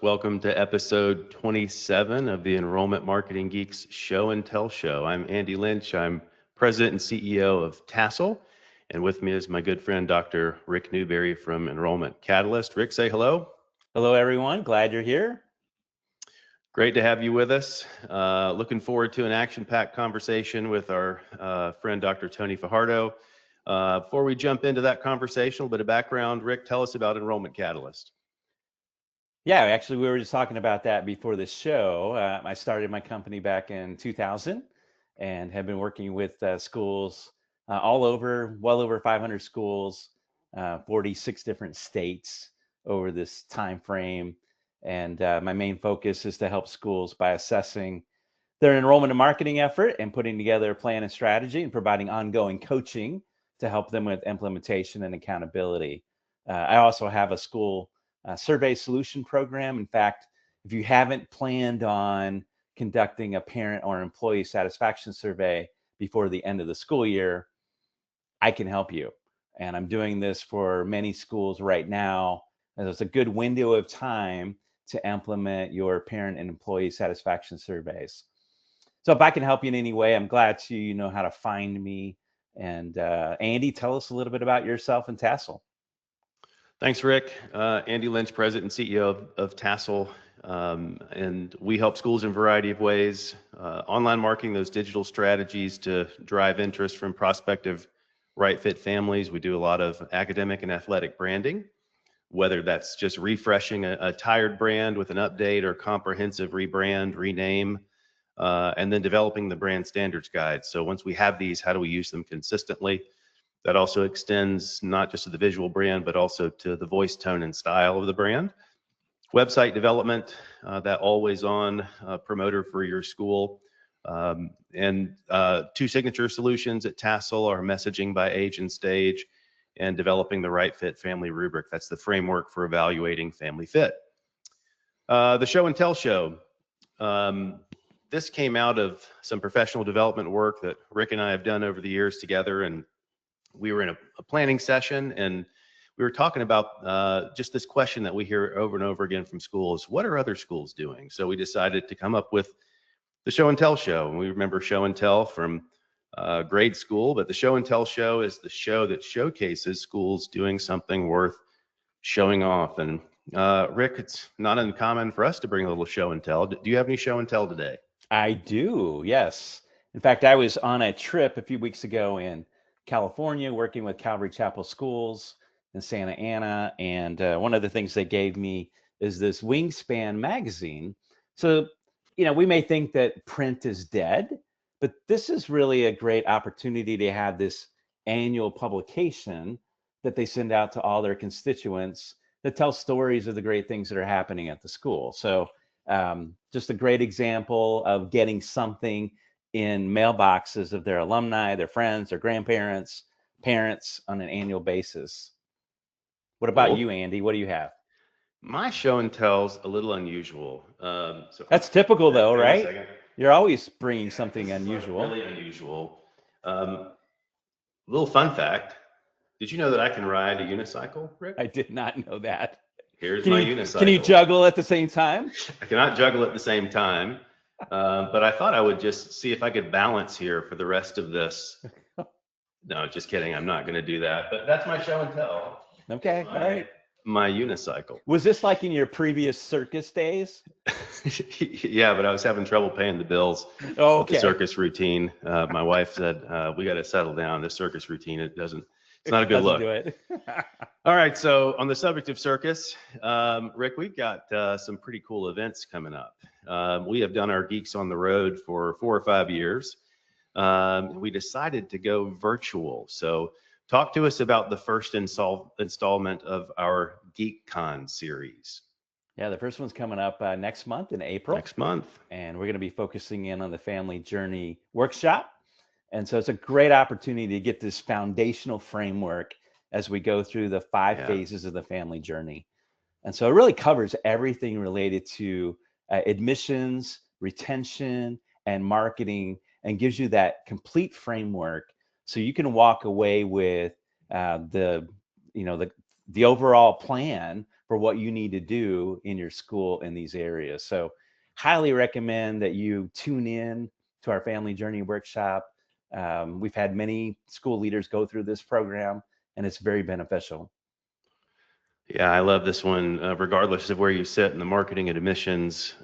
Welcome to episode 27 of the Enrollment Marketing Geeks Show and Tell Show. I'm Andy Lynch. I'm President and CEO of Tassel. And with me is my good friend, Dr. Rick Newberry from Enrollment Catalyst. Rick, say hello. Hello, everyone. Glad you're here. Great to have you with us. Looking forward to an action-packed conversation with our friend, Dr. Tony Fajardo. Before we jump into that conversation, a little bit of background. Rick, tell us about Enrollment Catalyst. Yeah, actually, we were just talking about that before the show. I started my company back in 2000 and have been working with schools all over, well over 500 schools, 46 different states over this time frame. And my main focus is to help schools by assessing their enrollment and marketing effort and putting together a plan and strategy and providing ongoing coaching to help them with implementation and accountability. I also have a school survey solution program. In fact, if you haven't planned on conducting a parent or employee satisfaction survey before the end of the school year, I can help you. And I'm doing this for many schools right now. And it's a good window of time to implement your parent and employee satisfaction surveys. So if I can help you in any way, I'm glad you know how to find me. And Andy, tell us a little bit about yourself and Tassel. Thanks, Rick. Andy Lynch, President and CEO of Tassel. And we help schools in a variety of ways. Online marketing, those digital strategies to drive interest from prospective right fit families. We do a lot of academic and athletic branding, whether that's just refreshing a tired brand with an update or comprehensive rebrand, rename, and then developing the brand standards guide. So once we have these, how do we use them consistently? That also extends not just to the visual brand, but also to the voice, tone, and style of the brand. Website development, that always on promoter for your school. And two signature solutions at Tassel are messaging by age and stage and developing the right fit family rubric. That's the framework for evaluating family fit. The show and tell show. This came out of some professional development work that Rick and I have done over the years together, and we were in a planning session and we were talking about just this question that we hear over and over again from schools: what are other schools doing? So we decided to come up with the show and tell show. And we remember show and tell from grade school, but the show and tell show is the show that showcases schools doing something worth showing off. And Rick, it's not uncommon for us to bring a little show and tell. Do you have any show and tell today? I do, yes. In fact, I was on a trip a few weeks ago in California working with Calvary Chapel Schools in Santa Ana. And one of the things they gave me is this Wingspan magazine. So, you know, we may think that print is dead, but this is really a great opportunity to have this annual publication that they send out to all their constituents that tell stories of the great things that are happening at the school. So just a great example of getting something in mailboxes of their alumni, their friends, their grandparents, parents on an annual basis. What about you, Andy? What do you have? My show and tell's a little unusual. So that's typical, though, right? You're always bringing something unusual. Really unusual. Little fun fact: did you know that I can ride a unicycle, Rick? I did not know that. Here's my unicycle. Can you juggle at the same time? I cannot juggle at the same time, but I thought I would just see if I could balance here for the rest of this. No, just kidding. I'm not going to do that. But that's my show and tell. Okay, all right. My unicycle. Was this like in your previous circus days? Yeah, but I was having trouble paying the bills. Oh, okay. The circus routine. My wife said, we got to settle down. The circus routine, it's not a good look. Do it. All right, so on the subject of circus, Rick, we've got some pretty cool events coming up. We have done our Geeks on the Road for 4 or 5 years. We decided to go virtual. So talk to us about the first installment of our GeekCon series. Yeah, the first one's coming up next month in April. Next month. And we're going to be focusing in on the Family Journey Workshop. And so it's a great opportunity to get this foundational framework as we go through the 5 phases of the family journey. And so it really covers everything related to admissions, retention, and marketing, and gives you that complete framework so you can walk away with the overall plan for what you need to do in your school in these areas. So highly recommend that you tune in to our Family Journey Workshop. We've had many school leaders go through this program, and it's very beneficial. Yeah, I love this one. Regardless of where you sit in the marketing and admissions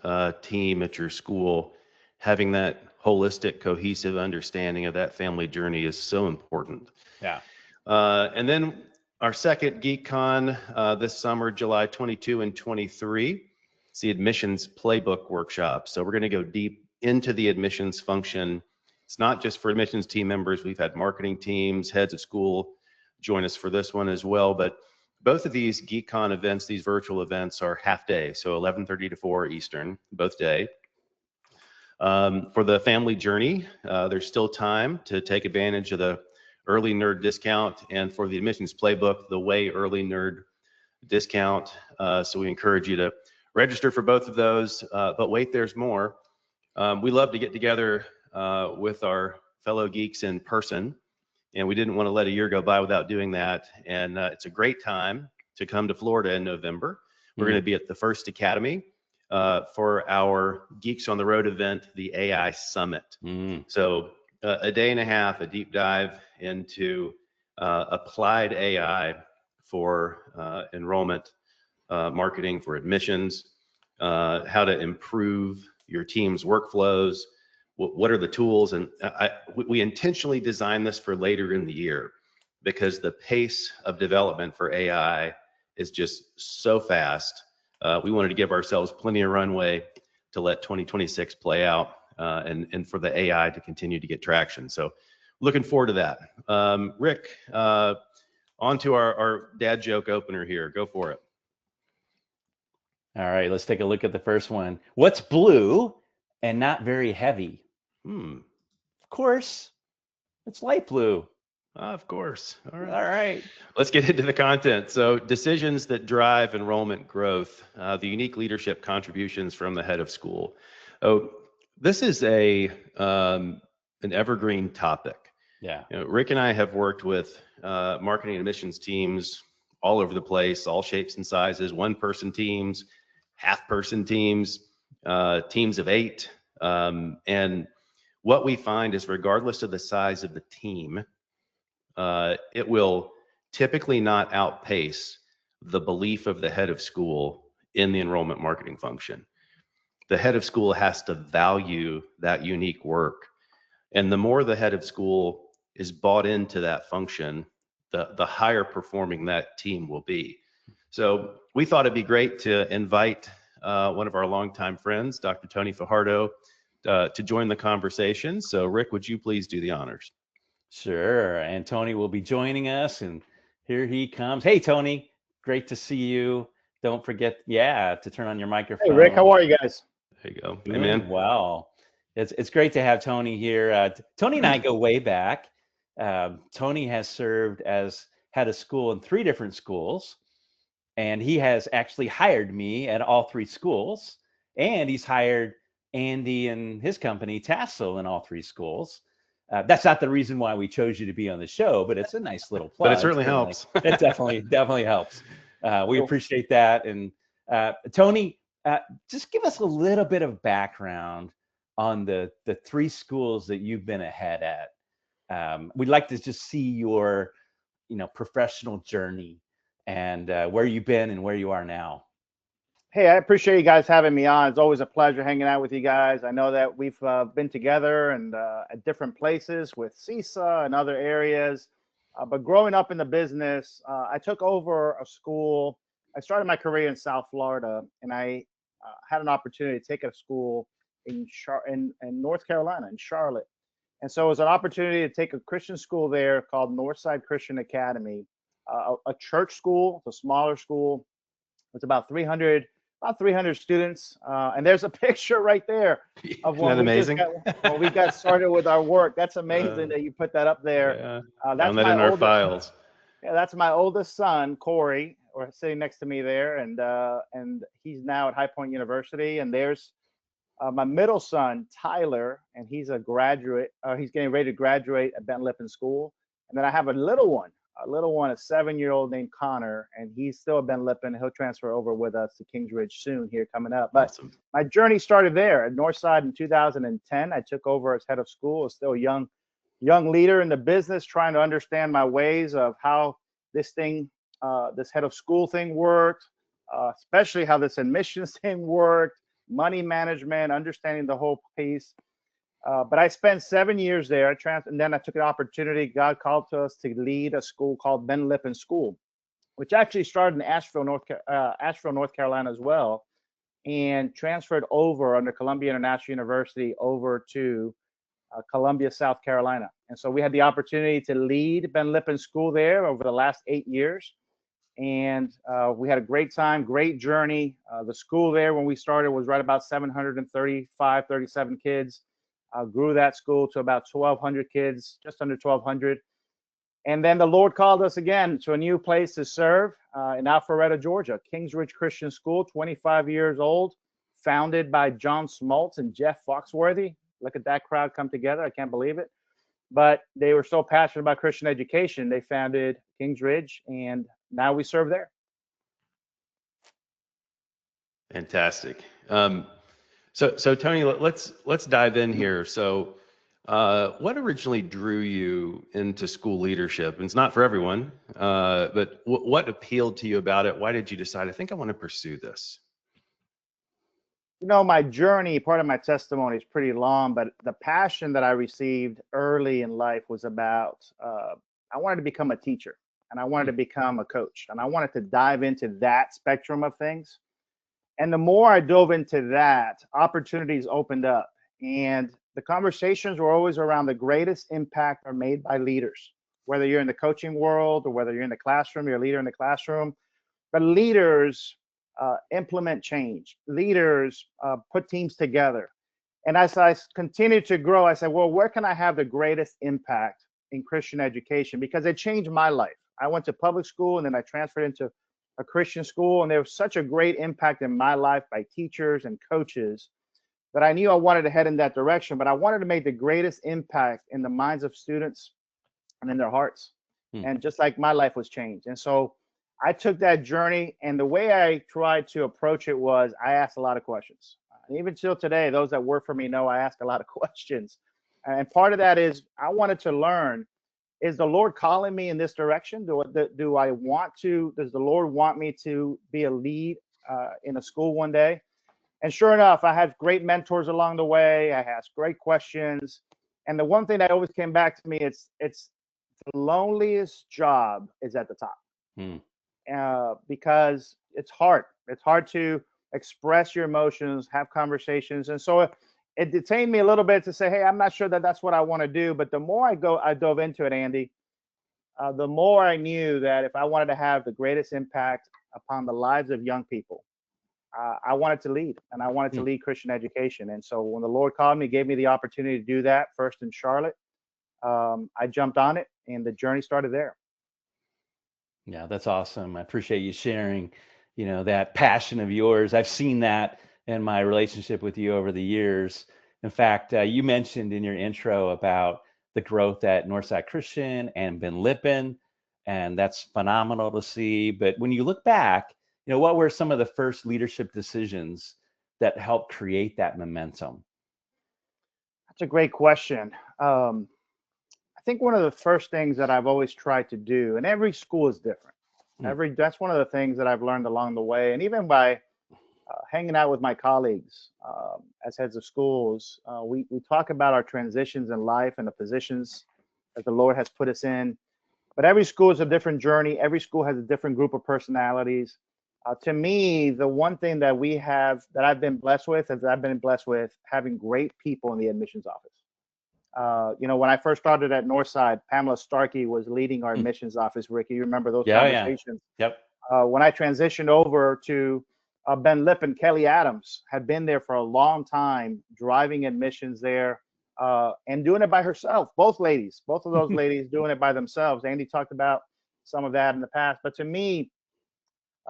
team at your school, having that holistic, cohesive understanding of that family journey is so important. Yeah. And then our second GeekCon this summer, July 22 and 23, it's the admissions playbook workshop. So we're going to go deep into the admissions function. It's not just for admissions team members. We've had marketing teams, heads of school join us for this one as well. But both of these GeekCon events, these virtual events, are half day, so 11:30 to 4 Eastern, both day. For the family journey, there's still time to take advantage of the early nerd discount, and for the admissions playbook, the way early nerd discount. So we encourage you to register for both of those, but wait, there's more. We love to get together with our fellow geeks in person, and we didn't want to let a year go by without doing that. And it's a great time to come to Florida in November. We're going to be at the First Academy for our Geeks on the Road event, the AI Summit. So a day and a half, a deep dive into applied AI for enrollment, marketing, for admissions, how to improve your team's workflows, what are the tools. And we intentionally designed this for later in the year because the pace of development for AI is just so fast. We wanted to give ourselves plenty of runway to let 2026 play out and for the AI to continue to get traction. So looking forward to that. Rick, on to our dad joke opener here. Go for it. All right, let's take a look at the first one. What's blue and not very heavy? Of course, it's light blue. Of course. All right. All right. Let's get into the content. So decisions that drive enrollment growth, the unique leadership contributions from the head of school. Oh, this is an evergreen topic. Yeah. You know, Rick and I have worked with marketing and admissions teams all over the place, all shapes and sizes, one-person teams, half-person teams, teams of 8. And what we find is regardless of the size of the team, it will typically not outpace the belief of the head of school in the enrollment marketing function. The head of school has to value that unique work. And the more the head of school is bought into that function, the higher performing that team will be. So we thought it'd be great to invite one of our longtime friends, Dr. Tony Fajardo, to join the conversation. So Rick, would you please do the honors? Sure. And Tony will be joining us, and here he comes. Hey, Tony, great to see you. Don't forget, to turn on your microphone. Hey, Rick, how are you guys? There you go. Doing Hey, man. well. It's great to have Tony here. Tony and I go way back. Tony has served as head of school in 3 different schools, and he has actually hired me at all 3 schools, and he's hired Andy and his company, Tassel, in all 3 schools. That's not the reason why we chose you to be on the show, but it's a nice little plug. But it certainly helps. It definitely helps. We appreciate that. And Tony, just give us a little bit of background on the 3 schools that you've been ahead at. We'd like to just see your, professional journey and where you've been and where you are now. Hey, I appreciate you guys having me on. It's always a pleasure hanging out with you guys. I know that we've been together and at different places with CISA and other areas. But growing up in the business, I took over a school. I started my career in South Florida, and I had an opportunity to take a school in North Carolina, in Charlotte. And so it was an opportunity to take a Christian school there called Northside Christian Academy, a church school. It's a smaller school. It's about 300 students. And there's a picture right there of when we got started with our work. That's amazing that you put that up there. Yeah. That's that in our files. Yeah, that's my oldest son, Corey, or sitting next to me there. And he's now at High Point University. And there's my middle son, Tyler, and he's a graduate. He's getting ready to graduate at Ben Lippen School. And then I have a little one, a little one, a 7-year-old named Connor, and he's still at Ben Lippen. He'll transfer over with us to Kingsridge soon here coming up. But Awesome. my journey started there at Northside in 2010. I took over as head of school. I was still a young leader in the business, trying to understand my ways of how this thing, this head of school thing worked, especially how this admissions thing worked, money management, understanding the whole piece. But I spent 7 years there, and then I took an opportunity. God called to us to lead a school called Ben Lippen School, which actually started in Asheville, North Carolina as well, and transferred over under Columbia International University over to Columbia, South Carolina. And so we had the opportunity to lead Ben Lippen School there over the last 8 years. And we had a great time, great journey. The school there when we started was right about 735, 37 kids. Grew that school to about 1,200 kids, just under 1,200. And then the Lord called us again to a new place to serve in Alpharetta, Georgia, Kingsridge Christian School, 25 years old, founded by John Smoltz and Jeff Foxworthy. Look at that crowd come together. I can't believe it. But they were so passionate about Christian education, they founded Kingsridge, and now we serve there. Fantastic. So Tony, let's dive in here. So, what originally drew you into school leadership? And it's not for everyone, but what appealed to you about it? Why did you decide, I think I want to pursue this? You know, my journey, part of my testimony is pretty long, but the passion that I received early in life was about, I wanted to become a teacher, and I wanted to become a coach, and I wanted to dive into that spectrum of things. And the more I dove into that, opportunities opened up. And the conversations were always around the greatest impact are made by leaders, whether you're in the coaching world or whether you're in the classroom, you're a leader in the classroom. But leaders implement change. Leaders put teams together. And as I continued to grow, I said, well, where can I have the greatest impact in Christian education? Because it changed my life. I went to public school and then I transferred into a Christian school, and there was such a great impact in my life by teachers and coaches that I knew I wanted to head in that direction, but I wanted to make the greatest impact in the minds of students and in their hearts. And just like my life was changed. And so I took that journey, and the way I tried to approach it was I asked a lot of questions. And even till today, those that work for me know I ask a lot of questions. And part of that is I wanted to learn, is the Lord calling me in this direction? Do I want to, does the Lord want me to be a lead in a school one day? And sure enough, I had great mentors along the way. I asked great questions. And the one thing that always came back to me, it's the loneliest job is at the top. Because it's hard. It's hard to express your emotions, have conversations. And so it detained me a little bit to say, hey, I'm not sure that that's what I want to do. But the more I dove into it, Andy, the more I knew that if I wanted to have the greatest impact upon the lives of young people, I wanted to lead, and I wanted to lead Christian education. And so when the Lord called me, gave me the opportunity to do that first in Charlotte, I jumped on it, and the journey started there. Yeah, that's awesome. I appreciate you sharing, that passion of yours. I've seen that in my relationship with you over the years. In fact, you mentioned in your intro about the growth at Northside Christian and Ben Lippen, and that's phenomenal to see. But when you look back, what were some of the first leadership decisions that helped create that momentum? That's a great question. I think one of the first things that I've always tried to do, and every school is different. That's one of the things that I've learned along the way, and even by hanging out with my colleagues as heads of schools, we talk about our transitions in life and the positions that the Lord has put us in. But every school is a different journey. Every school has a different group of personalities. To me, the one thing that we have, that I've been blessed with, is I've been blessed with having great people in the admissions office. When I first started at Northside, Pamela Starkey was leading our admissions office. Ricky, you remember those conversations? Yeah. Yep. When I transitioned over to Ben Lippen, Kelly Adams had been there for a long time, driving admissions there and doing it by herself. Both of those ladies doing it by themselves. Andy talked about some of that in the past. But to me,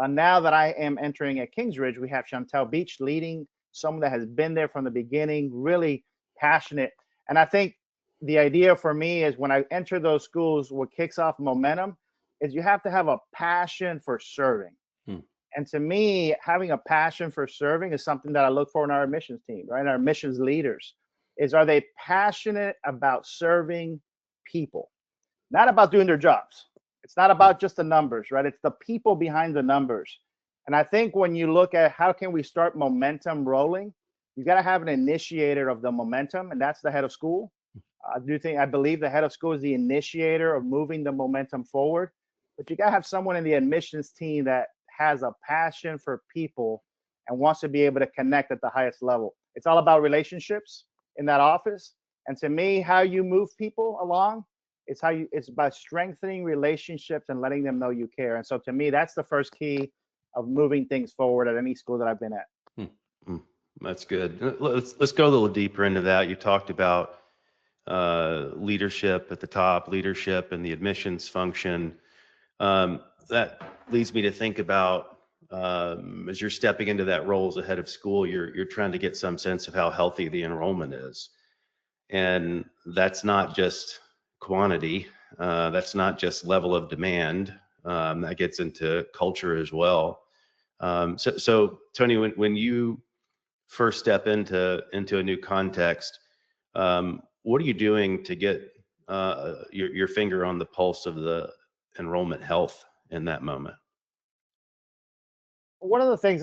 now that I am entering at Kingsridge, we have Chantel Beach leading, someone that has been there from the beginning, really passionate. And I think the idea for me is when I enter those schools, what kicks off momentum is you have to have a passion for serving. Hmm. And to me, having a passion for serving is something that I look for in our admissions team, right? Our admissions leaders is, are they passionate about serving people? Not about doing their jobs. It's not about just the numbers, right? It's the people behind the numbers. And I think when you look at how can we start momentum rolling, you got to have an initiator of the momentum, and that's the head of school. I believe the head of school is the initiator of moving the momentum forward, but you got to have someone in the admissions team that has a passion for people and wants to be able to connect at the highest level. It's all about relationships in that office. And to me, how you move people along, it's by strengthening relationships and letting them know you care. And so to me, that's the first key of moving things forward at any school that I've been at. That's good. Let's go a little deeper into that. You talked about leadership at the top, leadership in the admissions function. That leads me to think about as you're stepping into that role as a head of school, you're trying to get some sense of how healthy the enrollment is, and that's not just quantity. That's not just level of demand. That gets into culture as well. So Tony, when you first step into a new context, what are you doing to get your finger on the pulse of the enrollment health in that moment? One of the things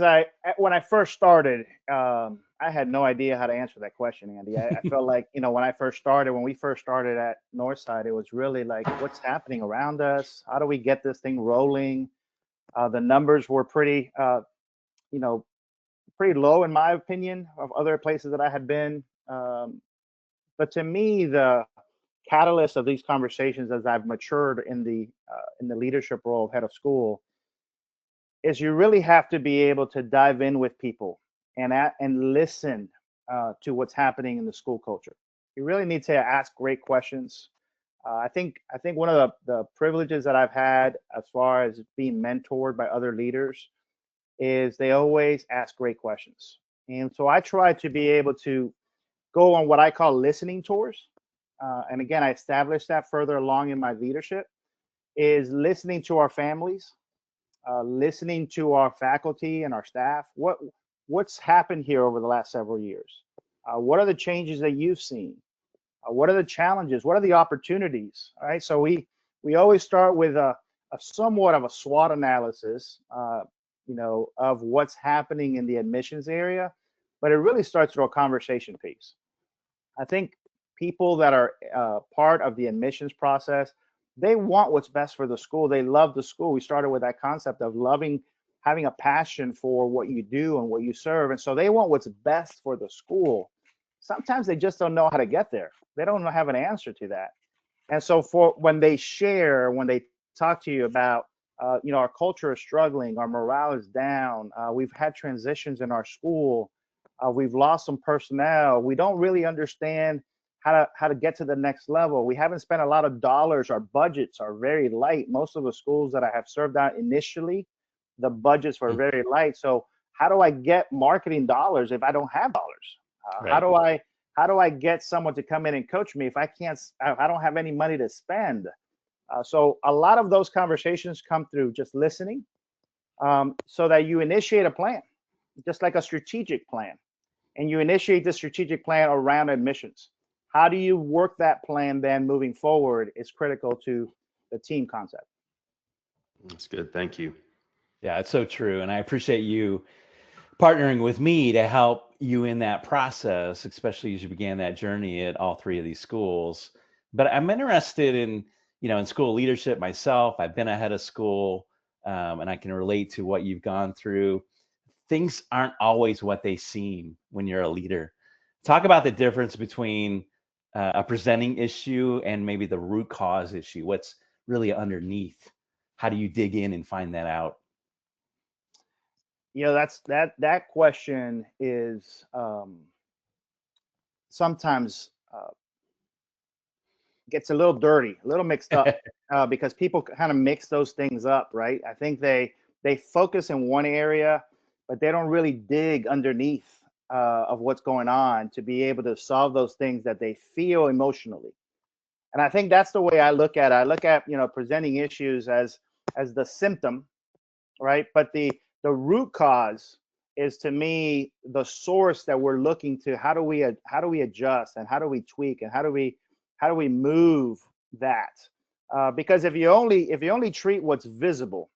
when I first started, I had no idea how to answer that question, Andy. I felt like, when we first started at Northside, it was really like, what's happening around us? How do we get this thing rolling? The numbers were pretty, pretty low in my opinion of other places that I had been. But to me, the catalyst of these conversations as I've matured in the leadership role of head of school is you really have to be able to dive in with people and listen to what's happening in the school culture. You really need to ask great questions. I think one of the privileges that I've had as far as being mentored by other leaders is they always ask great questions. And so I try to be able to go on what I call listening tours. And again, I established that further along in my leadership is listening to our families, listening to our faculty and our staff. What's happened here over the last several years? What are the changes that you've seen? What are the challenges? What are the opportunities? All right. So we always start with a somewhat of a SWOT analysis, of what's happening in the admissions area, but it really starts with a conversation piece. I think people that are part of the admissions process, they want what's best for the school. They love the school. We started with that concept of having a passion for what you do and what you serve. And so they want what's best for the school. Sometimes they just don't know how to get there. They don't have an answer to that. And so when they talk to you about, our culture is struggling, our morale is down, we've had transitions in our school, we've lost some personnel, we don't really understand how to get to the next level. We haven't spent a lot of dollars. Our budgets are very light. Most of the schools that I have served out initially, the budgets were very light. So how do I get marketing dollars if I don't have dollars? Right. How do I get someone to come in and coach me if I don't have any money to spend? So a lot of those conversations come through just listening, so that you initiate a plan, just like a strategic plan, and you initiate the strategic plan around admissions. How do you work that plan then moving forward is critical to the team concept. That's good. Thank you. Yeah, it's so true. And I appreciate you partnering with me to help you in that process, especially as you began that journey at all three of these schools. But I'm interested in, in school leadership myself. I've been a head of school, and I can relate to what you've gone through. Things aren't always what they seem when you're a leader. Talk about the difference between a presenting issue and maybe the root cause issue. What's really underneath? How do you dig in and find that out? That question is sometimes gets a little dirty, a little mixed up, because people kind of mix those things up, right? I think they focus in one area, but they don't really dig underneath of what's going on to be able to solve those things that they feel emotionally. And I think that's the way I look at it. I look at, presenting issues as the symptom, right? But the root cause is, to me, the source that we're looking to. How do we adjust, and how do we tweak, and how do we move that? Because if you only treat what's visible,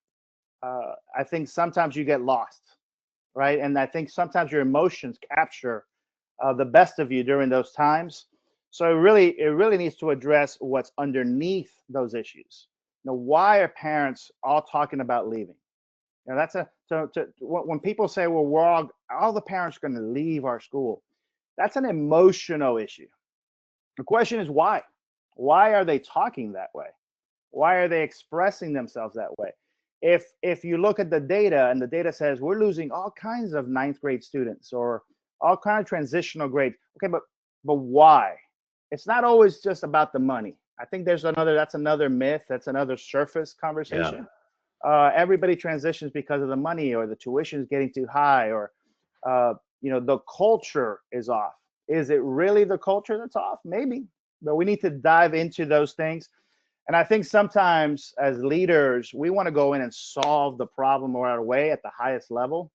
I think sometimes you get lost, right? And I think sometimes your emotions capture the best of you during those times. So it really needs to address what's underneath those issues. Why are parents all talking about leaving? That's when people say, well, we're all the parents are going to leave our school. That's an emotional issue. The question is why? Why are they talking that way? Why are they expressing themselves that way? If you look at the data, and the data says we're losing all kinds of ninth grade students, or all kinds of transitional grades. Okay, but why? It's not always just about the money. I think that's another myth. That's another surface conversation. Everybody transitions because of the money, or the tuition is getting too high, or the culture is off. Is it really the culture that's off? Maybe, but we need to dive into those things. And I think sometimes as leaders, we want to go in and solve the problem right away at the highest level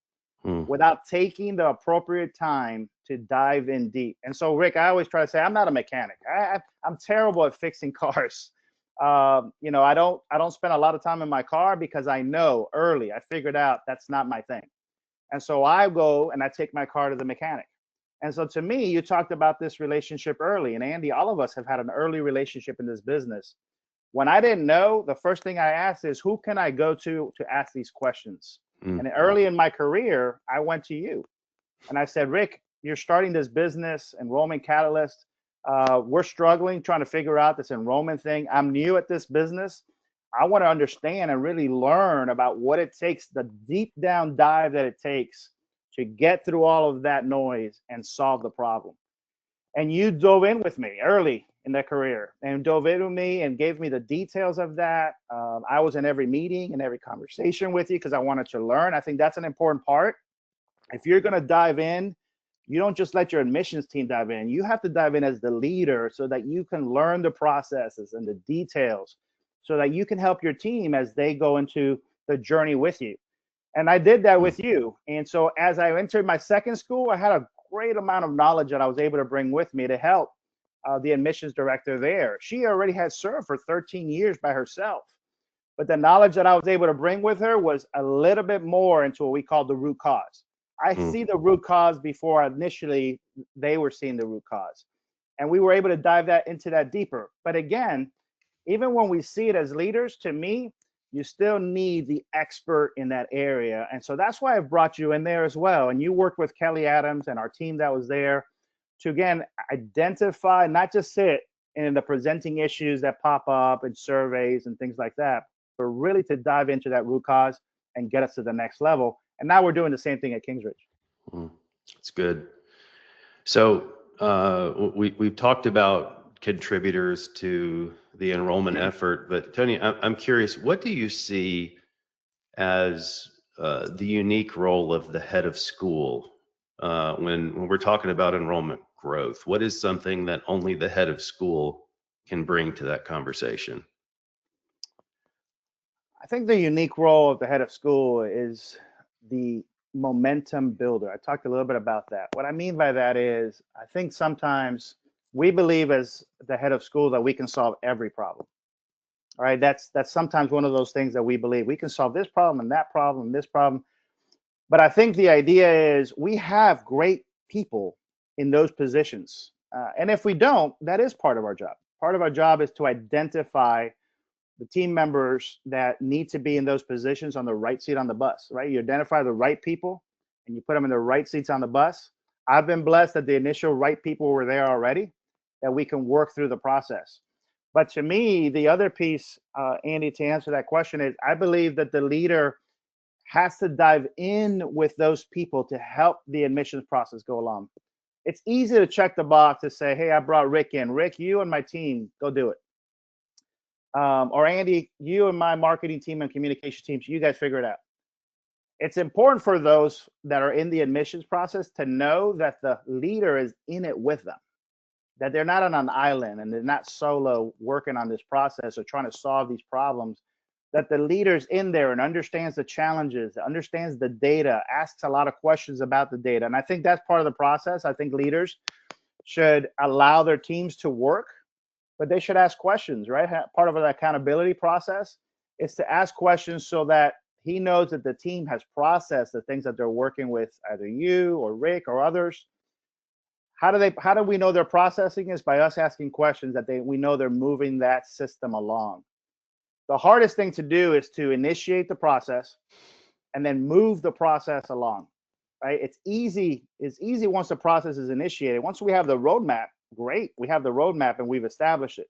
without taking the appropriate time to dive in deep. And so, Rick, I always try to say, I'm not a mechanic. I'm terrible at fixing cars. I don't spend a lot of time in my car, because I know early, I figured out that's not my thing. And so I go and I take my car to the mechanic. And so, to me, you talked about this relationship early. And Andy, all of us have had an early relationship in this business. When I didn't know, the first thing I asked is, who can I go to ask these questions? And early in my career, I went to you. And I said, Rick, you're starting this business, Enrollment Catalyst. We're struggling trying to figure out this enrollment thing. I'm new at this business. I want to understand and really learn about what it takes, the deep down dive that it takes to get through all of that noise and solve the problem. And you dove in with me early in that career, and dove in with me and gave me the details of that. I was in every meeting and every conversation with you because I wanted to learn. I think that's an important part. If you're going to dive in, you don't just let your admissions team dive in. You have to dive in as the leader, so that you can learn the processes and the details, so that you can help your team as they go into the journey with you. And I did that with you. And so as I entered my second school, I had a great amount of knowledge that I was able to bring with me to help the admissions director there. She already had served for 13 years by herself. But the knowledge that I was able to bring with her was a little bit more into what we call the root cause. I see the root cause before initially they were seeing the root cause. And we were able to dive into that deeper. But again, even when we see it as leaders, to me, you still need the expert in that area. And so that's why I've brought you in there as well. And you worked with Kelly Adams and our team that was there to, again, identify, not just sit in the presenting issues that pop up in surveys and things like that, but really to dive into that root cause and get us to the next level. And now we're doing the same thing at Kingsridge. That's good. So we've talked about contributors to the enrollment effort, but Tony, I'm curious, what do you see as the unique role of the head of school when we're talking about enrollment growth? What is something that only the head of school can bring to that conversation? I think the unique role of the head of school is the momentum builder. I talked a little bit about that. What I mean by that is, I think sometimes we believe as the head of school that we can solve every problem. All right, that's sometimes one of those things that we believe we can solve this problem and that problem and this problem. But I think the idea is we have great people in those positions. And if we don't, that is part of our job. Part of our job is to identify the team members that need to be in those positions on the right seat on the bus, right? You identify the right people and you put them in the right seats on the bus. I've been blessed that the initial right people were there already, that we can work through the process. But to me, the other piece, Andy, to answer that question is, I believe that the leader has to dive in with those people to help the admissions process go along. It's easy to check the box to say, hey, I brought Rick in. Rick, you and my team, go do it. Or Andy, you and my marketing team and communication teams, you guys figure it out. It's important for those that are in the admissions process to know that the leader is in it with them. that they're not on an island and they're not solo working on this process or trying to solve these problems, that the leader's in there and understands the challenges, understands the data, asks a lot of questions about the data. And I think that's part of the process. I think leaders should allow their teams to work, but they should ask questions, right? Part of the accountability process is to ask questions so that he knows that the team has processed the things that they're working with, either you or Rick or others. How do we know they're processing? Is by us asking questions that we know they're moving that system along. The hardest thing to do is to initiate the process and then move the process along, right? It's easy once the process is initiated. Once we have the roadmap, great, we have the roadmap and we've established it.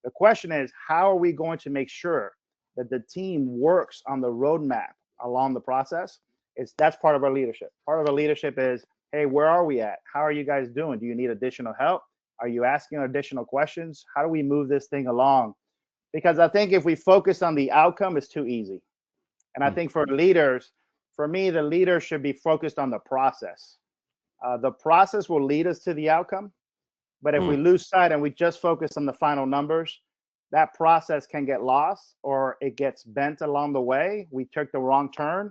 The question is, how are we going to make sure that the team works on the roadmap along the process? That's part of our leadership. Part of our leadership is, hey, where are we at? How are you guys doing? Do you need additional help? Are you asking additional questions? How do we move this thing along? Because I think if we focus on the outcome, it's too easy. And I think for leaders, for me, the leader should be focused on the process. The process will lead us to the outcome. But if we lose sight and we just focus on the final numbers, that process can get lost or it gets bent along the way. We took the wrong turn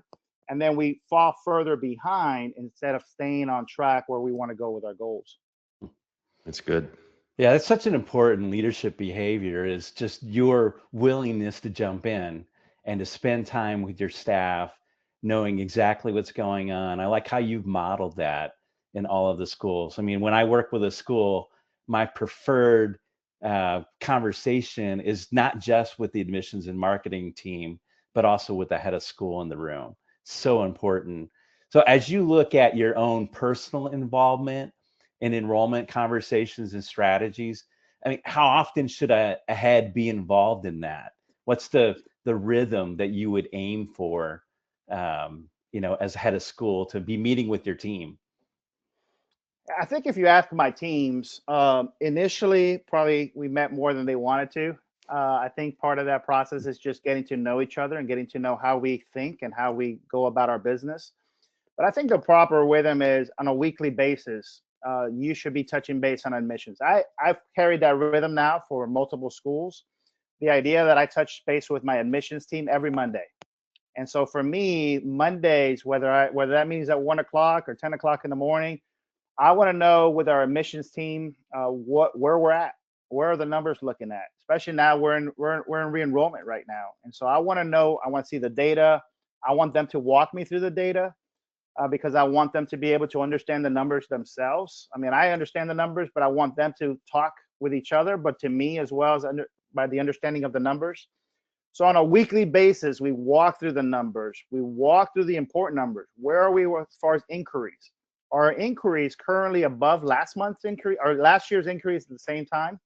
and then we fall further behind instead of staying on track where we want to go with our goals. That's good. Yeah, that's such an important leadership behavior, is just your willingness to jump in and to spend time with your staff, knowing exactly what's going on. I like how you've modeled that in all of the schools. I mean, when I work with a school, my preferred conversation is not just with the admissions and marketing team, but also with the head of school in the room. So important. So as you look at your own personal involvement in enrollment conversations and strategies, I mean, how often should a head be involved in that? What's the rhythm that you would aim for, as head of school, to be meeting with your team? I think if you ask my teams, initially, probably we met more than they wanted to. I think part of that process is just getting to know each other and getting to know how we think and how we go about our business. But I think the proper rhythm is on a weekly basis. You should be touching base on admissions. I've carried that rhythm now for multiple schools. The idea that I touch base with my admissions team every Monday. And so for me, Mondays, whether that means at 1 o'clock or 10 o'clock in the morning, I want to know with our admissions team where we're at. Where are the numbers looking at? Especially now we're in re-enrollment right now. And so I want to know, I want to see the data. I want them to walk me through the data. Because I want them to be able to understand the numbers themselves. I mean, I understand the numbers, but I want them to talk with each other, but to me as well as by the understanding of the numbers. So on a weekly basis, we walk through the numbers. We walk through the important numbers. Where are we as far as inquiries? Are our inquiries currently above last month's increase or last year's increase at the same time?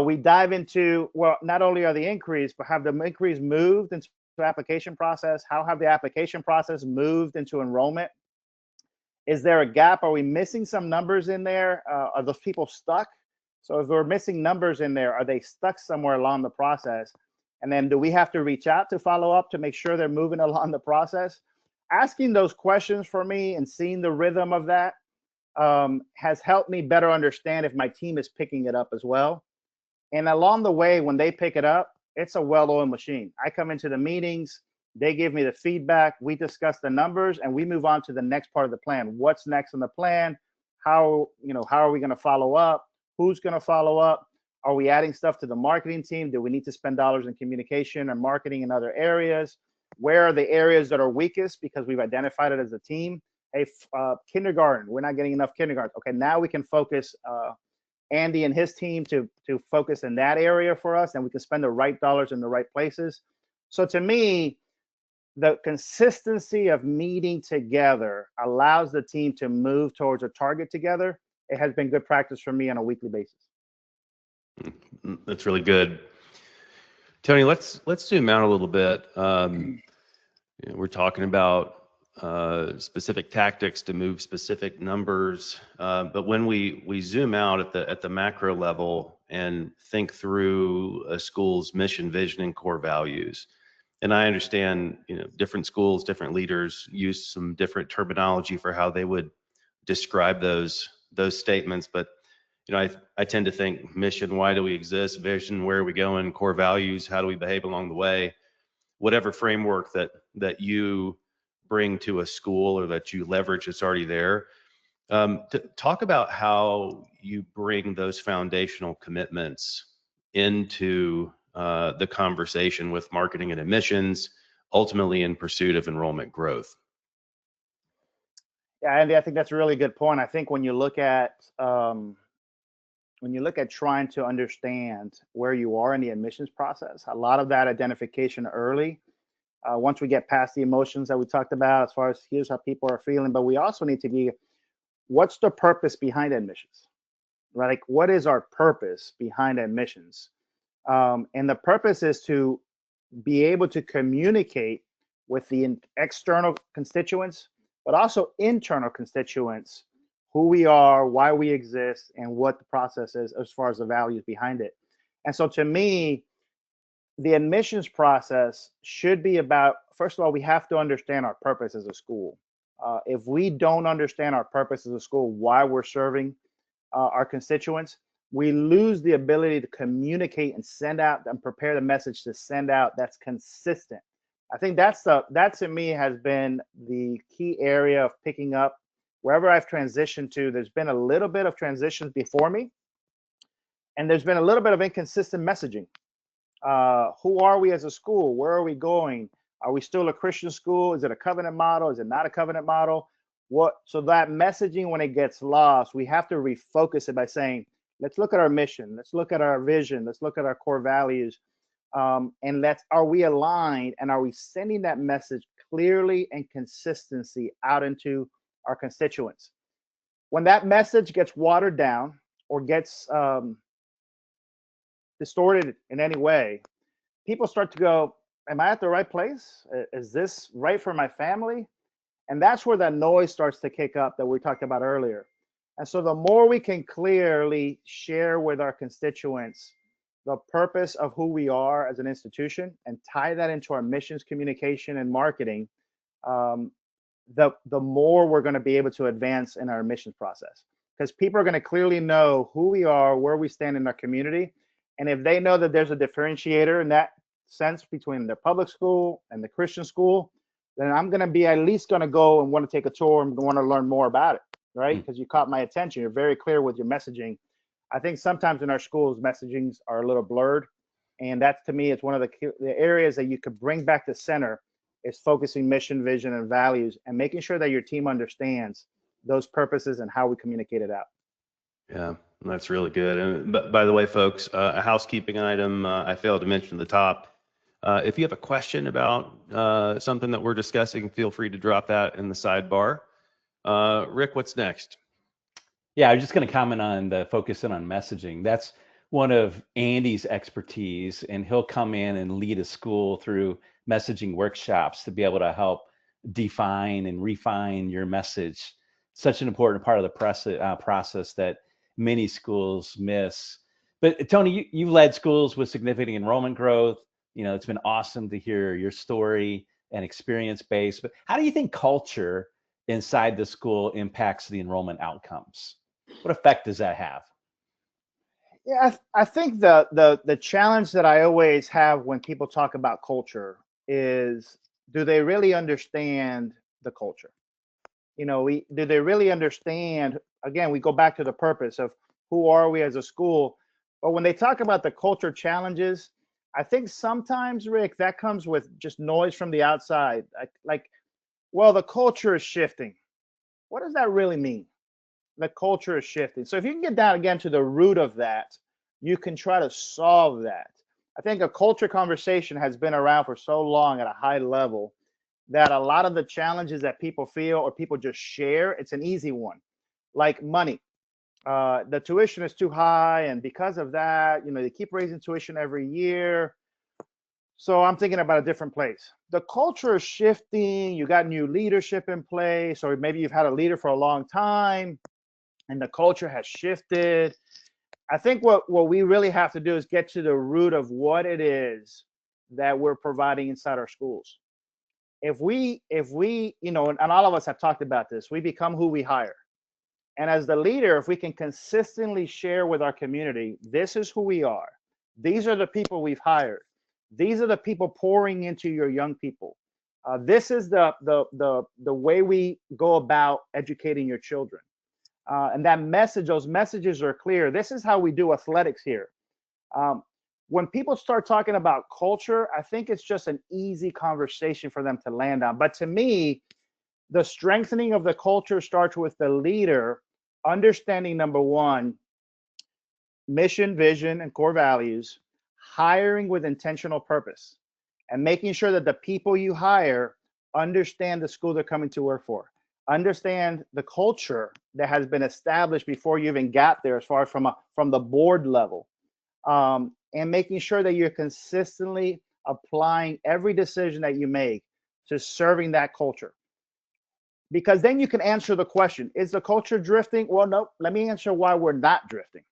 We dive into, well, not only are the inquiries, but have the inquiries moved into application process? How have the application process moved into enrollment? Is there a gap? Are we missing some numbers in there? Are those people stuck? So if we're missing numbers in there, are they stuck somewhere along the process? And then do we have to reach out to follow up to make sure they're moving along the process? Asking those questions for me and seeing the rhythm of that has helped me better understand if my team is picking it up as well. And along the way, when they pick it up, it's a well-oiled machine. I come into the meetings, they give me the feedback, we discuss the numbers, and we move on to the next part of the plan. What's next in the plan? How are we going to follow up? Who's going to follow up? Are we adding stuff to the marketing team? Do we need to spend dollars in communication and marketing in other areas? Where are the areas that are weakest because we've identified it as a team? Hey, kindergarten, we're not getting enough kindergarten. Okay, now we can focus Andy and his team to focus in that area for us, and we can spend the right dollars in the right places. So to me, the consistency of meeting together allows the team to move towards a target together. It has been good practice for me on a weekly basis. That's really good. Tony, let's zoom out a little bit. We're talking about specific tactics to move specific numbers, but when we zoom out at the macro level and think through a school's mission, vision, and core values, and I understand different schools, different leaders use some different terminology for how they would describe those statements, but I tend to think mission, why do we exist? Vision, where are we going? Core values, how do we behave along the way? Whatever framework that you bring to a school or that you leverage that's already there. Talk about how you bring those foundational commitments into the conversation with marketing and admissions, ultimately in pursuit of enrollment growth. Yeah, Andy, I think that's a really good point. I think when you look at trying to understand where you are in the admissions process, a lot of that identification early. Once we get past the emotions that we talked about, as far as here's how people are feeling, but we also need to be, what's the purpose behind admissions? Right? Like, what is our purpose behind admissions? And the purpose is to be able to communicate with the external constituents, but also internal constituents, who we are, why we exist, and what the process is as far as the values behind it. And so to me, the admissions process should be about, first of all, we have to understand our purpose as a school. If we don't understand our purpose as a school, why we're serving our constituents, we lose the ability to communicate and send out and prepare the message to send out that's consistent. I think that to me has been the key area of picking up wherever I've transitioned to. There's been a little bit of transitions before me, and there's been a little bit of inconsistent messaging. Who are we as a school? Where are we going? Are we still a Christian school? Is it a covenant model? Is it not a covenant model? So that messaging, when it gets lost, we have to refocus it by saying, let's look at our mission. Let's look at our vision. Let's look at our core values. And are we aligned, and are we sending that message clearly and consistency out into our constituents? When that message gets watered down or gets distorted in any way, people start to go, am I at the right place? Is this right for my family? And that's where that noise starts to kick up that we talked about earlier. And so the more we can clearly share with our constituents the purpose of who we are as an institution and tie that into our missions, communication, and marketing, the more we're going to be able to advance in our admissions process. Because people are going to clearly know who we are, where we stand in our community. And if they know that there's a differentiator in that sense between the public school and the Christian school, then I'm going to be at least going to go and want to take a tour and want to learn more about it, right? Because you caught my attention. You're very clear with your messaging. I think sometimes in our schools, messagings are a little blurred. And that, to me, is one of the areas that you could bring back to center, is focusing mission, vision, and values, and making sure that your team understands those purposes and how we communicate it out. Yeah, that's really good. And by the way, folks, a housekeeping item I failed to mention at the top. If you have a question about something that we're discussing, feel free to drop that in the sidebar. Rick, what's next? Yeah, I was just going to comment on the focusing on messaging. That's one of Andy's expertise, and he'll come in and lead a school through messaging workshops to be able to help define and refine your message. Such an important part of the process that many schools miss. But Tony, you've led schools with significant enrollment growth. It's been awesome to hear your story and experience base. But how do you think culture inside the school impacts the enrollment outcomes? What effect does that have? Yeah, I think the challenge that I always have when people talk about culture is, do they really understand the culture? Do they really understand? Again, we go back to the purpose of who are we as a school. But when they talk about the culture challenges, I think sometimes, Rick, that comes with just noise from the outside. Well, the culture is shifting. What does that really mean? The culture is shifting. So if you can get down again to the root of that, you can try to solve that. I think a culture conversation has been around for so long at a high level that a lot of the challenges that people feel or people just share, it's an easy one, like money. The tuition is too high, and because of that, they keep raising tuition every year. So I'm thinking about a different place. The culture is shifting. You got new leadership in place, or maybe you've had a leader for a long time, and the culture has shifted. I think what we really have to do is get to the root of what it is that we're providing inside our schools. If we, and all of us have talked about this, we become who we hire. And as the leader, if we can consistently share with our community, this is who we are. These are the people we've hired. These are the people pouring into your young people. This is the way we go about educating your children. And that message, those messages are clear. This is how we do athletics here. When people start talking about culture, I think it's just an easy conversation for them to land on. But to me, the strengthening of the culture starts with the leader understanding, number one, mission, vision, and core values, hiring with intentional purpose, and making sure that the people you hire understand the school they're coming to work for, understand the culture that has been established before you even got there, as far as from the board level, and making sure that you're consistently applying every decision that you make to serving that culture. Because then you can answer the question, is the culture drifting? Well, no, let me answer why we're not drifting.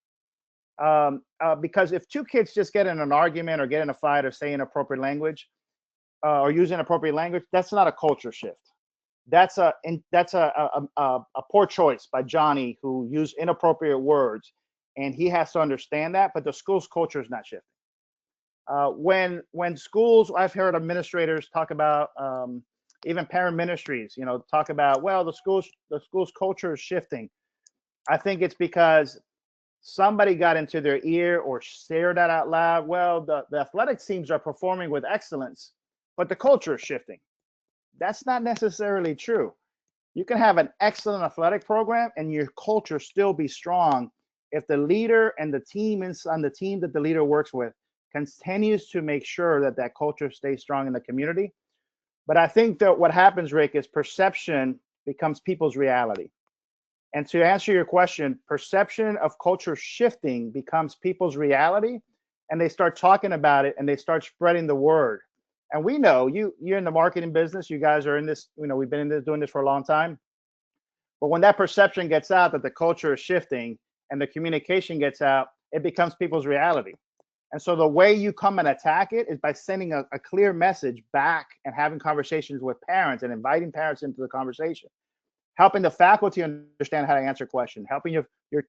Because if two kids just get in an argument or get in a fight or say inappropriate language or use inappropriate language, that's not a culture shift. That's a poor choice by Johnny, who used inappropriate words, and he has to understand that. But the school's culture is not shifting. When schools, I've heard administrators talk about, even parent ministries, talk about, well, the school's culture is shifting. I think it's because somebody got into their ear or shared that out loud. Well, the athletic teams are performing with excellence, but the culture is shifting. That's not necessarily true. You can have an excellent athletic program and your culture still be strong if the leader and the team on the team that the leader works with continues to make sure that that culture stays strong in the community. But I think that what happens, Rick, is perception becomes people's reality. And to answer your question, perception of culture shifting becomes people's reality, and they start talking about it and they start spreading the word. And we know you're in the marketing business. You guys are in this, we've been doing this for a long time. But when that perception gets out that the culture is shifting and the communication gets out, it becomes people's reality. And so the way you come and attack it is by sending a clear message back and having conversations with parents and inviting parents into the conversation, helping the faculty understand how to answer questions, helping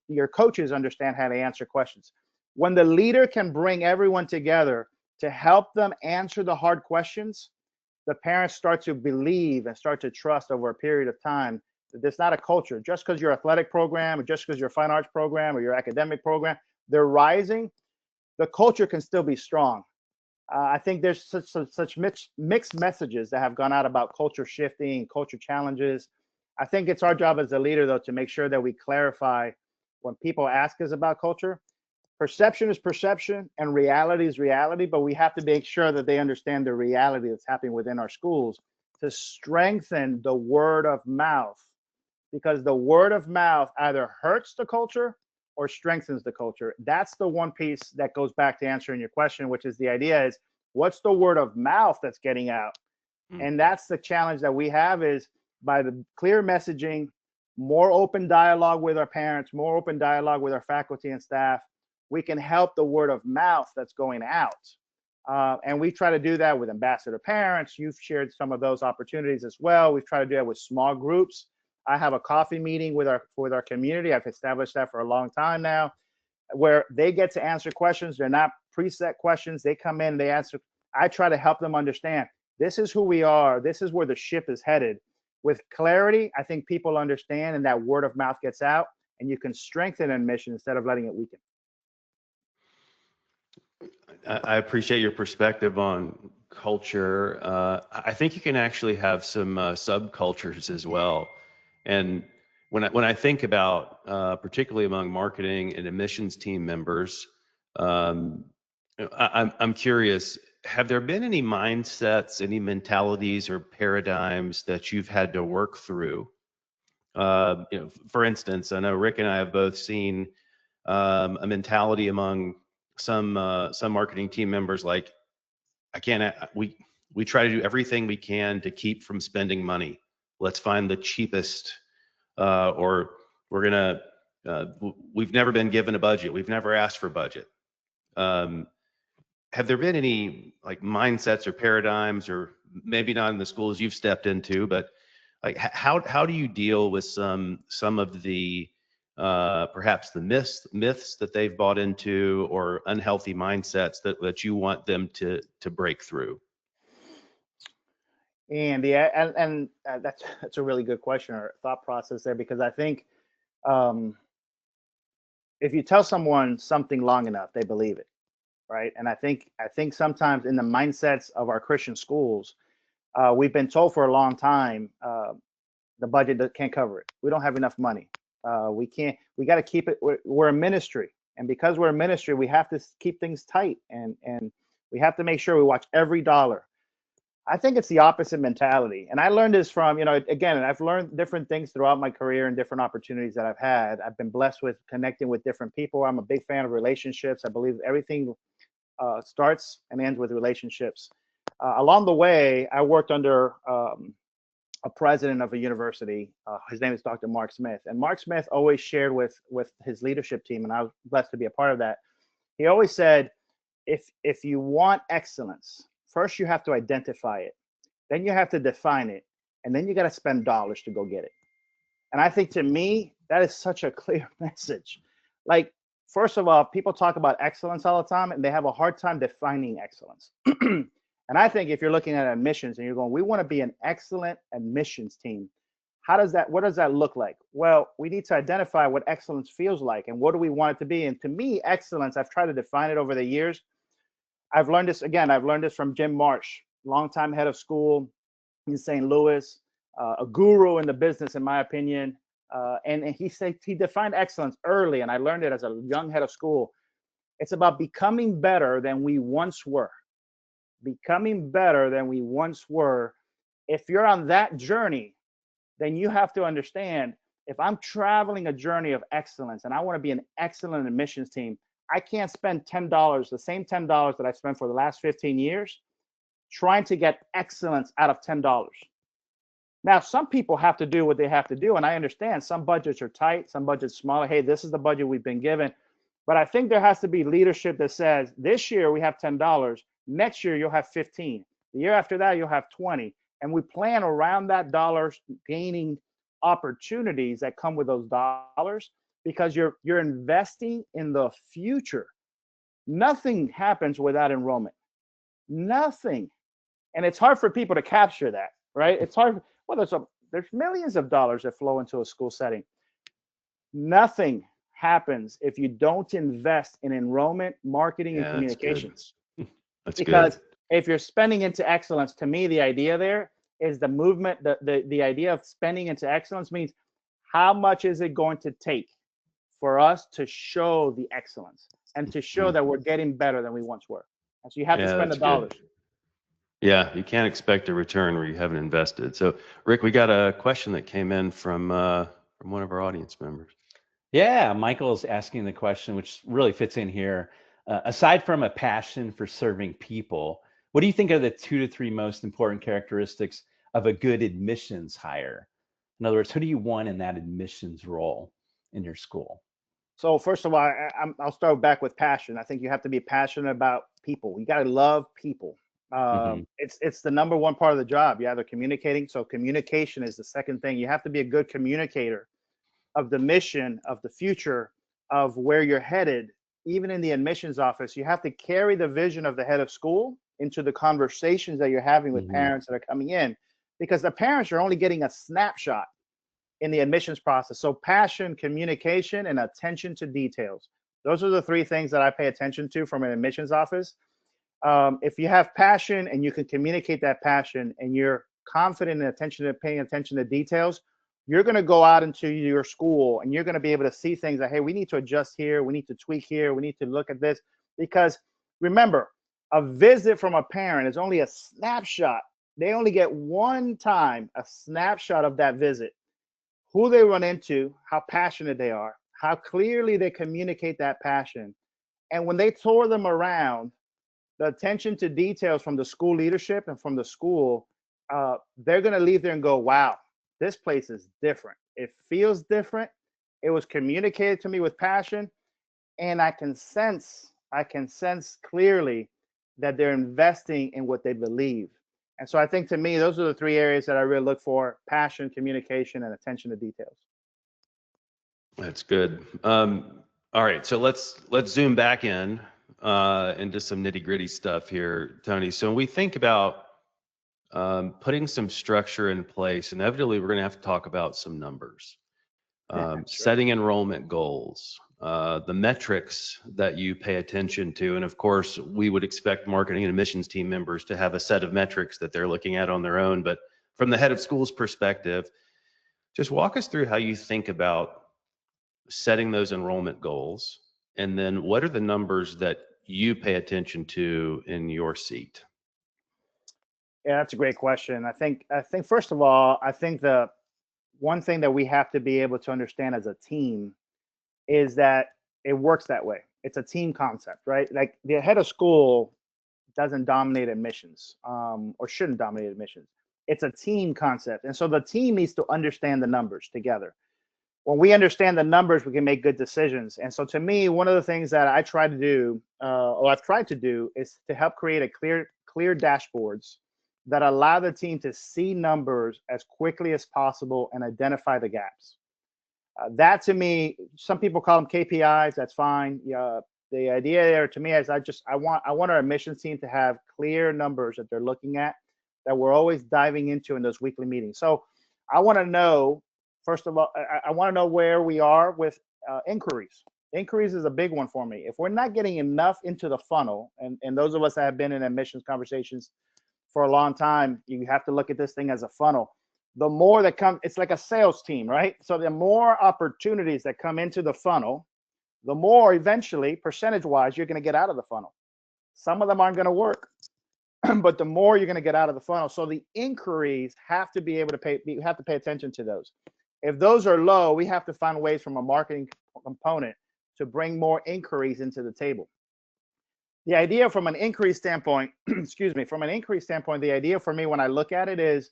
your coaches understand how to answer questions. When the leader can bring everyone together to help them answer the hard questions, the parents start to believe and start to trust over a period of time that there's not a culture. Just because your athletic program or just because your fine arts program or your academic program, they're rising, the culture can still be strong. I think there's such mixed messages that have gone out about culture shifting, culture challenges. I think it's our job as a leader, though, to make sure that we clarify when people ask us about culture. Perception is perception and reality is reality, but we have to make sure that they understand the reality that's happening within our schools to strengthen the word of mouth, because the word of mouth either hurts the culture or strengthens the culture. That's the one piece that goes back to answering your question, which is the idea is, what's the word of mouth that's getting out? And that's the challenge that we have, is by the clear messaging, more open dialogue with our parents, more open dialogue with our faculty and staff, we can help the word of mouth that's going out. And we try to do that with ambassador parents. You've shared some of those opportunities as well. We've tried to do that with small groups. I have a coffee meeting with our community. I've established that for a long time now, where they get to answer questions. They're not preset questions. They come in, they answer. I try to help them understand, this is who we are. This is where the ship is headed. With clarity, I think people understand, and that word of mouth gets out, and you can strengthen a mission instead of letting it weaken. I appreciate your perspective on culture. I think you can actually have some subcultures as well. And when I think about, particularly among marketing and admissions team members, I'm curious, have there been any mindsets, any mentalities or paradigms that you've had to work through? For instance, I know Rick and I have both seen a mentality among some marketing team members, like, we try to do everything we can to keep from spending money. Let's find the cheapest, or we're gonna, we've never been given a budget. We've never asked for budget. Have there been any like mindsets or paradigms, or maybe not in the schools you've stepped into, but like how do you deal with some of the perhaps the myths that they've bought into, or unhealthy mindsets that you want them to break through? And yeah, and that's a really good question or thought process there, because I think um, if you tell someone something long enough, they believe it, right? And I think sometimes in the mindsets of our Christian schools, we've been told for a long time the budget can't cover it. We don't have enough money. We can't. We got to keep it. We're a ministry, and because we're a ministry, we have to keep things tight, and we have to make sure we watch every dollar. I think it's the opposite mentality. And I learned this from, again, I've learned different things throughout my career and different opportunities that I've had. I've been blessed with connecting with different people. I'm a big fan of relationships. I believe everything starts and ends with relationships. Along the way, I worked under a president of a university. His name is Dr. Mark Smith. And Mark Smith always shared with his leadership team, and I was blessed to be a part of that. He always said, if you want excellence, first you have to identify it, then you have to define it, and then you got to spend dollars to go get it. And I think, to me, that is such a clear message. Like, first of all, people talk about excellence all the time, and they have a hard time defining excellence. And I think if you're looking at admissions and you're going, we want to be an excellent admissions team, what does that look like? Well, we need to identify what excellence feels like and what do we want it to be. And to me, excellence, I've tried to define it over the years. I've learned this from Jim Marsh, longtime head of school in St. Louis, a guru in the business, in my opinion. And he defined excellence early, and I learned it as a young head of school. It's about becoming better than we once were. Becoming better than we once were. If you're on that journey, then you have to understand, if I'm traveling a journey of excellence and I want to be an excellent admissions team, I can't spend $10, the same $10 that I've spent for the last 15 years, trying to get excellence out of $10. Now, some people have to do what they have to do, and I understand some budgets are tight, some budgets smaller. Hey, this is the budget we've been given. But I think there has to be leadership that says, this year we have $10, next year you'll have 15, the year after that you'll have 20, and we plan around that dollars, gaining opportunities that come with those dollars, because you're investing in the future. Nothing happens without enrollment. Nothing. And it's hard for people to capture that, right? It's hard. Well, there's millions of dollars that flow into a school setting. Nothing happens if you don't invest in enrollment, marketing, and communications. That's because good. If you're spending into excellence, to me, the idea there is the movement. The idea of spending into excellence means, how much is it going to take for us to show the excellence and to show that we're getting better than we once were? And so you have to spend the dollars. Good. Yeah, you can't expect a return where you haven't invested. So, Rick, we got a question that came in from one of our audience members. Yeah, Michael's asking the question, which really fits in here. Aside from a passion for serving people, what do you think are the 2 to 3 most important characteristics of a good admissions hire? In other words, who do you want in that admissions role in your school? So first of all, I'll start back with passion. I think you have to be passionate about people. You got to love people. It's the number one part of the job. You're either communicating. So communication is the second thing. You have to be a good communicator of the mission, of the future, of where you're headed. Even in the admissions office, you have to carry the vision of the head of school into the conversations that you're having with parents that are coming in, because the parents are only getting a snapshot in the admissions process. So passion, communication, and attention to details. Those are the 3 things that I pay attention to from an admissions office. If you have passion and you can communicate that passion, and you're confident in paying attention to details, you're going to go out into your school and you're going to be able to see things like, hey, we need to adjust here, we need to tweak here, we need to look at this. Because remember, a visit from a parent is only a snapshot. They only get one time a snapshot of that visit. Who they run into, how passionate they are, how clearly they communicate that passion. And when they tour them around, the attention to details from the school leadership and from the school, they're going to leave there and go, wow, this place is different. It feels different. It was communicated to me with passion, and I can sense clearly that they're investing in what they believe. And so I think, to me, those are the 3 areas that I really look for: passion, communication, and attention to details. That's good. All right, so let's zoom back in into some nitty gritty stuff here, Tony. So when we think about putting some structure in place, inevitably we're going to have to talk about some numbers, setting enrollment goals, the metrics that you pay attention to, and of course we would expect marketing and admissions team members to have a set of metrics that they're looking at on their own. But from the head of school's perspective, just walk us through how you think about setting those enrollment goals, and then what are the numbers that you pay attention to in your seat? Yeah, that's a great question. I think first of all, I think the one thing that we have to be able to understand as a team is that it works that way. It's a team concept, right? Like the head of school doesn't dominate admissions, or shouldn't dominate admissions. It's a team concept, and so the team needs to understand the numbers together. When we understand the numbers, we can make good decisions. And so, to me, one of the things that I try to do, or I've tried to do, is to help create a clear dashboards that allow the team to see numbers as quickly as possible and identify the gaps. That to me, some people call them KPIs. That's fine. The idea there to me is I want our admissions team to have clear numbers that they're looking at, that we're always diving into in those weekly meetings. So I want to know, first of all, I want to know where we are with inquiries. Inquiries is a big one for me. If we're not getting enough into the funnel, and those of us that have been in admissions conversations for a long time, you have to look at this thing as a funnel. The more that come, it's like a sales team, right? So the more opportunities that come into the funnel, the more eventually, percentage-wise, you're going to get out of the funnel. Some of them aren't going to work, but the more you're going to get out of the funnel. So the inquiries have to be able to pay. You have to pay attention to those. If those are low, we have to find ways from a marketing component to bring more inquiries into the table. The idea from an increase standpoint, excuse me, from an increase standpoint, the idea for me when I look at it is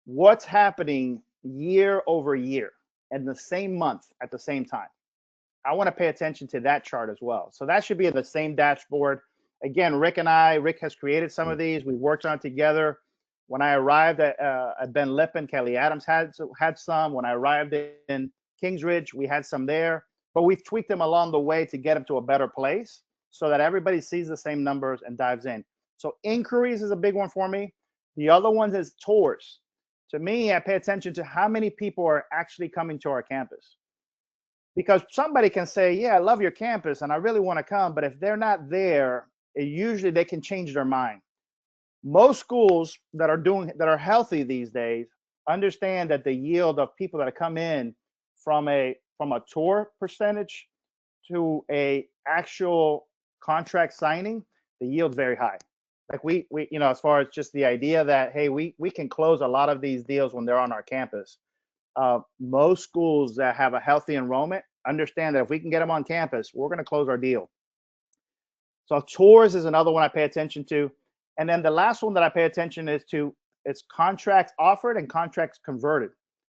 what's happening year over year in the same month at the same time. I want to pay attention to that chart as well. So that should be in the same dashboard. Again, Rick has created some of these. We worked on it together. When I arrived at Ben Lippen, Kelly Adams had some. When I arrived in Kingsridge, we had some there. But we've tweaked them along the way to get them to a better place so that everybody sees the same numbers and dives in. So inquiries is a big one for me. The other one is tours. To me, I pay attention to how many people are actually coming to our campus. Because somebody can say, yeah, I love your campus and I really want to come, but if they're not there, usually they can change their mind. Most schools that are healthy these days understand that the yield of people that come in from a tour percentage to a actual contract signing, the yield's very high. Like we as far as just the idea that, hey, we can close a lot of these deals when they're on our campus. Most schools that have a healthy enrollment understand that if we can get them on campus, we're going to close our deal. So tours is another one I pay attention to. And then the last one that I pay attention is contracts offered and contracts converted.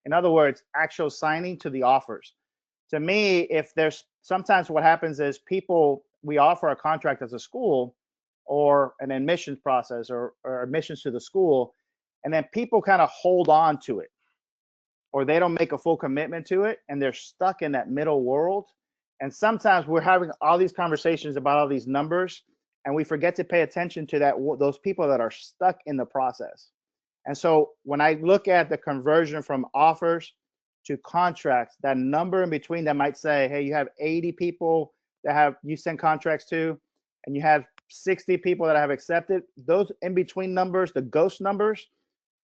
In other words, actual signing to the offers. To me, if there's sometimes what happens is we offer a contract as a school or an admissions process or admissions to the school, and then people kind of hold on to it, or they don't make a full commitment to it, and they're stuck in that middle world. And sometimes we're having all these conversations about all these numbers, and we forget to pay attention to those people that are stuck in the process. And so when I look at the conversion from offers to contracts, that number in between that might say, hey, you have 80 people that you send contracts to, and you have 60 people that have accepted, those in between numbers, the ghost numbers,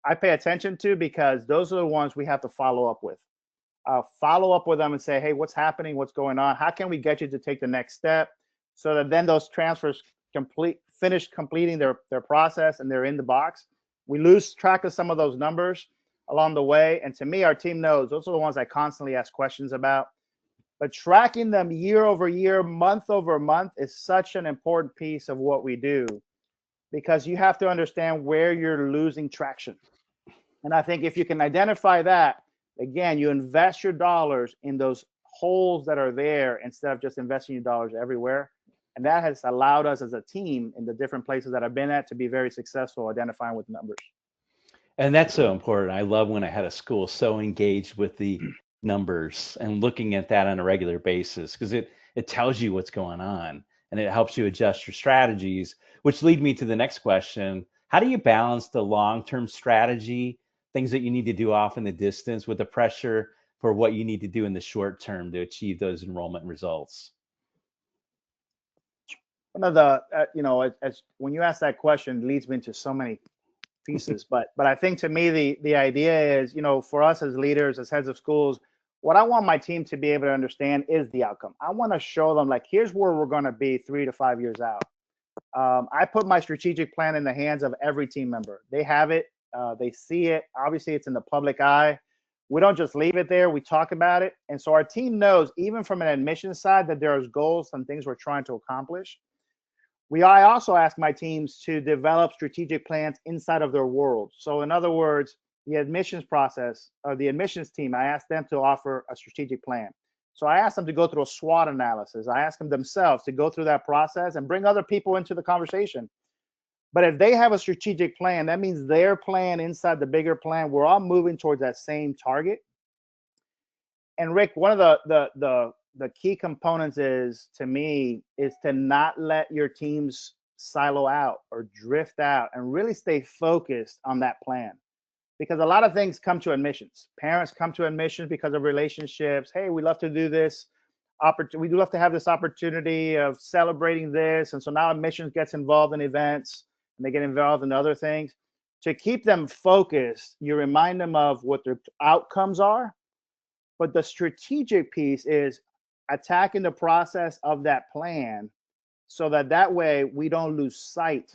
I pay attention to, because those are the ones we have to follow up with. Follow up with them and say, hey, what's happening? What's going on? How can we get you to take the next step so that then those transfers finish completing their process and they're in the box? We lose track of some of those numbers along the way. And to me, our team knows those are the ones I constantly ask questions about. But tracking them year over year, month over month is such an important piece of what we do, because you have to understand where you're losing traction. And I think if you can identify that, again, you invest your dollars in those holes that are there instead of just investing your dollars everywhere. And that has allowed us as a team in the different places that I've been at to be very successful identifying with numbers. And that's so important. I love when I had a school so engaged with the numbers and looking at that on a regular basis, because it tells you what's going on and it helps you adjust your strategies, which lead me to the next question. How do you balance the long-term strategy, things that you need to do off in the distance, with the pressure for what you need to do in the short term to achieve those enrollment results? One of the, as when you ask that question, it leads me into so many pieces. But I think to me, the idea is, for us as leaders, as heads of schools, what I want my team to be able to understand is the outcome. I want to show them, like, here's where we're going to be 3 to 5 years out. I put my strategic plan in the hands of every team member. They have it. They see it. Obviously, it's in the public eye. We don't just leave it there. We talk about it. And so our team knows, even from an admissions side, that there's goals and things we're trying to accomplish. I also ask my teams to develop strategic plans inside of their world. So in other words, the admissions process, or the admissions team, I ask them to offer a strategic plan. So I ask them to go through a SWOT analysis. I ask them themselves to go through that process and bring other people into the conversation. But if they have a strategic plan, that means their plan inside the bigger plan, we're all moving towards that same target. And Rick, one of the key components is, to me, is to not let your teams silo out or drift out, and really stay focused on that plan. Because a lot of things come to admissions. Parents come to admissions because of relationships. Hey, we love to do this. We do love to have this opportunity of celebrating this. And so now admissions gets involved in events, and they get involved in other things. To keep them focused, you remind them of what their outcomes are. But the strategic piece is attacking the process of that plan, so that way we don't lose sight.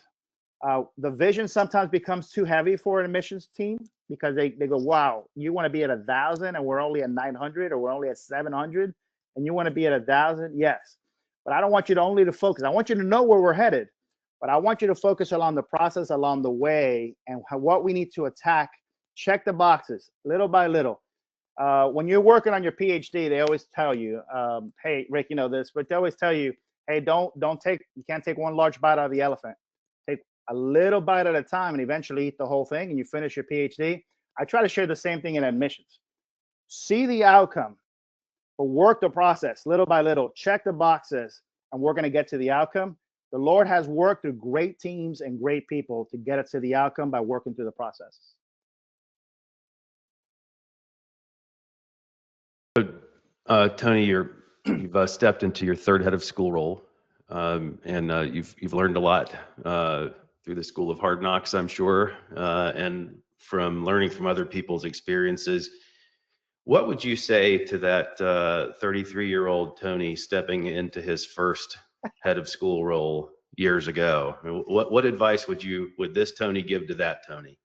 The vision sometimes becomes too heavy for an admissions team, because they go, wow, you want to be at 1,000 and we're only at 900, or we're only at 700, and you want to be at 1,000? Yes. But I don't want you to only to focus. I want you to know where we're headed, but I want you to focus along the process along the way, and what we need to attack. Check the boxes little by little. When you're working on your PhD, they always tell you, hey, Rick, you know this, but they always tell you, hey, you can't take one large bite out of the elephant. Take a little bite at a time and eventually eat the whole thing, and you finish your PhD. I try to share the same thing in admissions. See the outcome, but work the process little by little. Check the boxes, and we're going to get to the outcome. The Lord has worked through great teams and great people to get us to the outcome by working through the process. Tony, you've stepped into your third head of school role, and you've learned a lot through the School of Hard Knocks, I'm sure, and from learning from other people's experiences. What would you say to that 33-year-old Tony stepping into his first head of school role years ago? I mean, what advice would this Tony give to that Tony?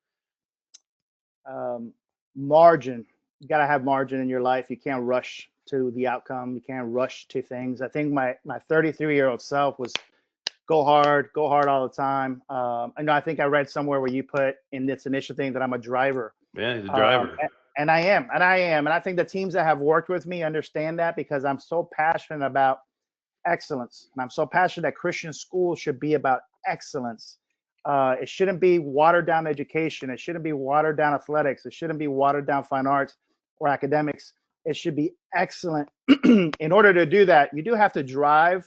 Margin. You got to have margin in your life. You can't rush to the outcome. You can't rush to things. I think my 33-year-old self was go hard all the time. I think I read somewhere where you put in this initial thing that I'm a driver. Yeah, he's a driver. And I am. And I think the teams that have worked with me understand that, because I'm so passionate about excellence. And I'm so passionate that Christian schools should be about excellence. It shouldn't be watered down education. It shouldn't be watered down athletics. It shouldn't be watered down fine arts or academics. It should be excellent. In order to do that, you do have to drive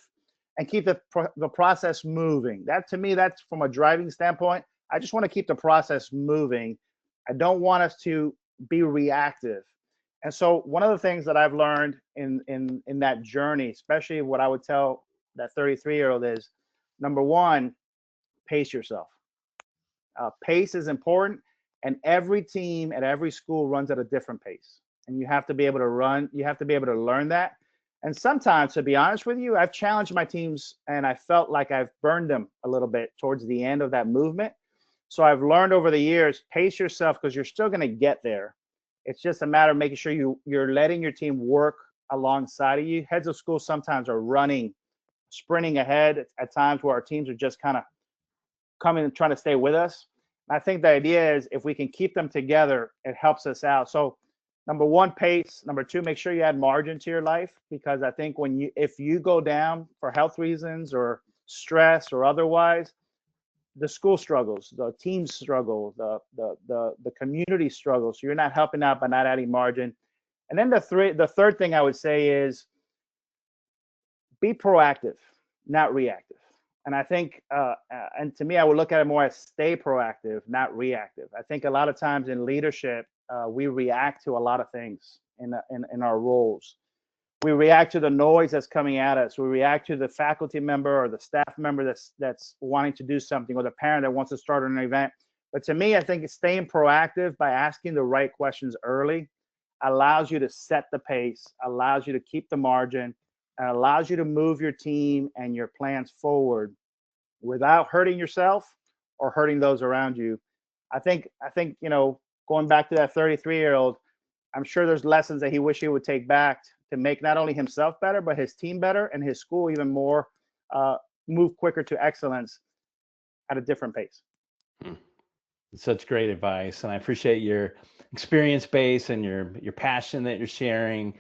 and keep the process moving. That, to me, that's from a driving standpoint. I just want to keep the process moving. I don't want us to be reactive. And so one of the things that I've learned in that journey, especially what I would tell that 33-year-old, is, number one, pace yourself. Pace is important, and every team at every school runs at a different pace. And you have to be able to learn that. And sometimes, to be honest with you, I've challenged my teams, and I felt like I've burned them a little bit towards the end of that movement. So I've learned over the years, pace yourself, because you're still going to get there. It's just a matter of making sure you're letting your team work alongside of you. Heads of school sometimes are sprinting ahead at times, where our teams are just kind of coming and trying to stay with us. I think the idea is, if we can keep them together, it helps us out. So number one, pace. Number two, make sure you add margin to your life, because I think if you go down for health reasons or stress or otherwise, the school struggles, the teams struggle, the community struggles. So you're not helping out by not adding margin. And then the third thing I would say is be proactive, not reactive. And I think, and to me, I would look at it more as stay proactive, not reactive. I think a lot of times in leadership, we react to a lot of things in our roles. We react to the noise that's coming at us. We react to the faculty member or the staff member that's wanting to do something, or the parent that wants to start an event. But to me, I think it's staying proactive by asking the right questions early allows you to set the pace, allows you to keep the margin, and allows you to move your team and your plans forward without hurting yourself or hurting those around you. I think, going back to that 33-year-old, I'm sure there's lessons that he wish he would take back to make not only himself better, but his team better and his school even more, move quicker to excellence at a different pace. Such great advice, and I appreciate your experience base and your passion that you're sharing.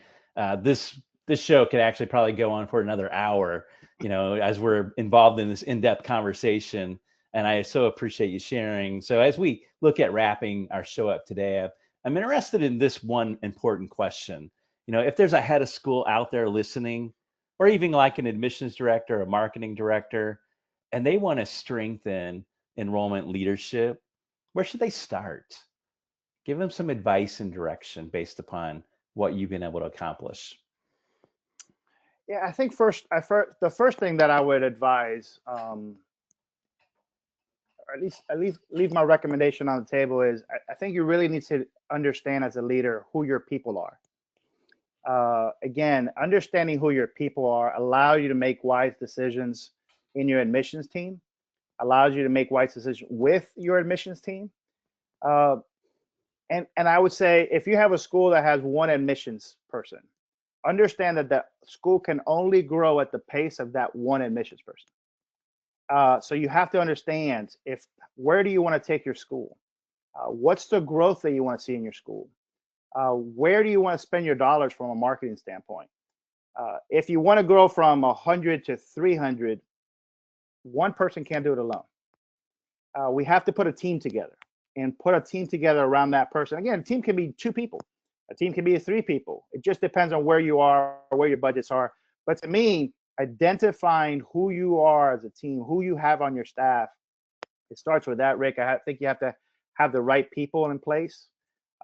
This show could actually probably go on for another hour, as we're involved in this in-depth conversation. And I so appreciate you sharing. So as we look at wrapping our show up today, I'm interested in this one important question. If there's a head of school out there listening, or even like an admissions director, a marketing director, and they want to strengthen enrollment leadership, where should they start? Give them some advice and direction based upon what you've been able to accomplish. Yeah, I think the first thing that I would advise, or at least leave my recommendation on the table, is I think you really need to understand as a leader who your people are. Again, understanding who your people are allows you to make wise decisions in your admissions team, allows you to make wise decisions with your admissions team. And I would say if you have a school that has one admissions person, understand that the school can only grow at the pace of that one admissions person. So you have to understand where do you want to take your school? What's the growth that you want to see in your school? Where do you want to spend your dollars from a marketing standpoint? If you want to grow from 100 to 300, one person can't do it alone. We have to put a team together and put a team together around that person. Again, a team can be 2 people. A team can be 3 people. It just depends on where you are, or where your budgets are. But to me, identifying who you are as a team, who you have on your staff, it starts with that, Rick. I think you have to have the right people in place.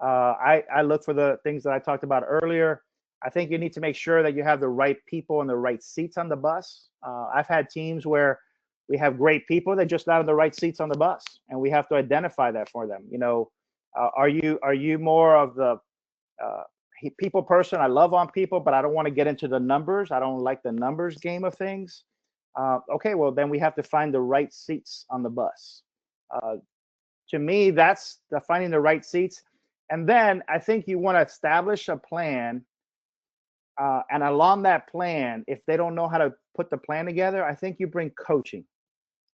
I look for the things that I talked about earlier. I think you need to make sure that you have the right people and the right seats on the bus. I've had teams where we have great people that just not in the right seats on the bus, and we have to identify that for them. Are you more of the people person? I love on people, but I don't want to get into the numbers. I don't like the numbers game of things. Okay, well then we have to find the right seats on the bus. To me, that's finding the right seats. And then I think you want to establish a plan. And along that plan, if they don't know how to put the plan together, I think you bring coaching.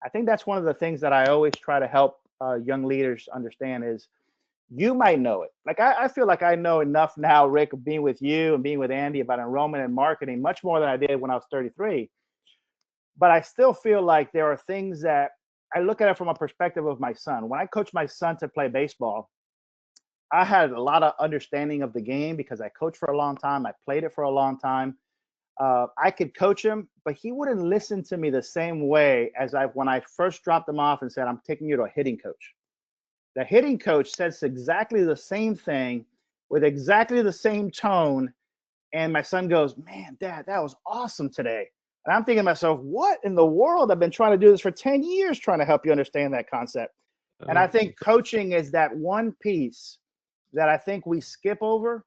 I think that's one of the things that I always try to help young leaders understand is you might know it. Like I feel like I know enough now, Rick, being with you and being with Andy about enrollment and marketing, much more than I did when I was 33. But I still feel like there are things that I look at it from a perspective of my son. When I coached my son to play baseball, I had a lot of understanding of the game because I coached for a long time. I played it for a long time. I could coach him, but he wouldn't listen to me the same way as when I first dropped him off and said, I'm taking you to a hitting coach. The hitting coach says exactly the same thing with exactly the same tone. And my son goes, man, Dad, that was awesome today. And I'm thinking to myself, what in the world? I've been trying to do this for 10 years, trying to help you understand that concept. And I think coaching is that one piece that I think we skip over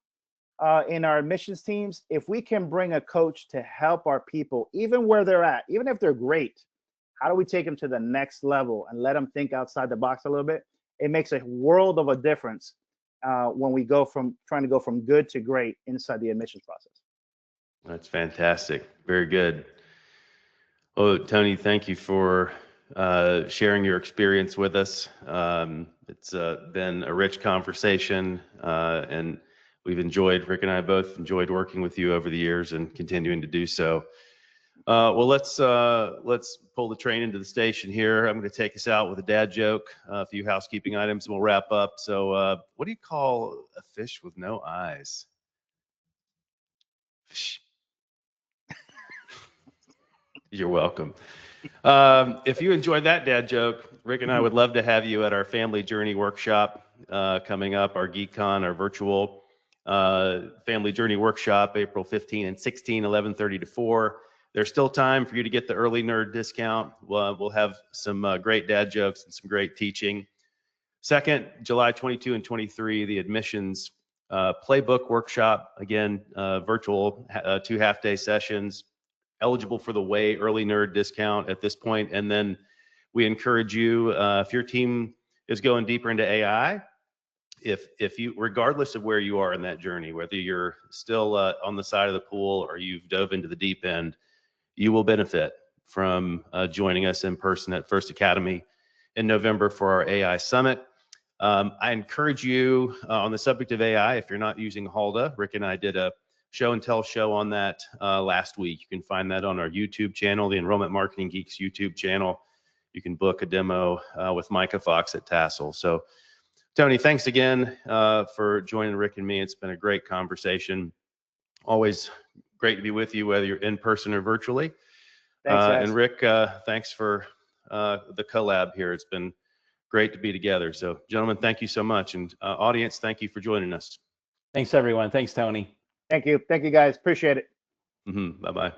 in our admissions teams. If we can bring a coach to help our people, even where they're at, even if they're great, how do we take them to the next level and let them think outside the box a little bit? It makes a world of a difference when we go from trying to go from good to great inside the admissions process. That's fantastic. Very good. Oh, Tony, thank you for sharing your experience with us. It's been a rich conversation, and Rick and I both enjoyed working with you over the years and continuing to do so. Well, let's pull the train into the station here. I'm going to take us out with a dad joke, a few housekeeping items, and we'll wrap up. So what do you call a fish with no eyes? You're welcome. If you enjoyed that dad joke, Rick and I would love to have you at our Family Journey Workshop coming up, our GeekCon, our virtual Family Journey Workshop, April 15 and 16, 11:30 to 4. There's still time for you to get the early nerd discount. We'll have some great dad jokes and some great teaching. Second, July 22 and 23, the admissions playbook workshop, again, virtual 2 half-day sessions, eligible for the way early nerd discount at this point. And then we encourage you, if your team is going deeper into AI, if you, regardless of where you are in that journey, whether you're still on the side of the pool or you've dove into the deep end, you will benefit from joining us in person at First Academy in November for our AI Summit. I encourage you on the subject of AI, if you're not using Halda, Rick and I did a show and tell show on that last week. You can find that on our YouTube channel, the Enrollment Marketing Geeks YouTube channel. You can book a demo with Micah Fox at Tassel. So Tony, thanks again for joining Rick and me. It's been a great conversation. Always great to be with you, whether you're in person or virtually. Thanks, guys. And Rick, thanks for the collab here. It's been great to be together. So gentlemen, thank you so much. And audience, thank you for joining us. Thanks, everyone. Thanks, Tony. Thank you. Thank you, guys. Appreciate it. Bye-bye.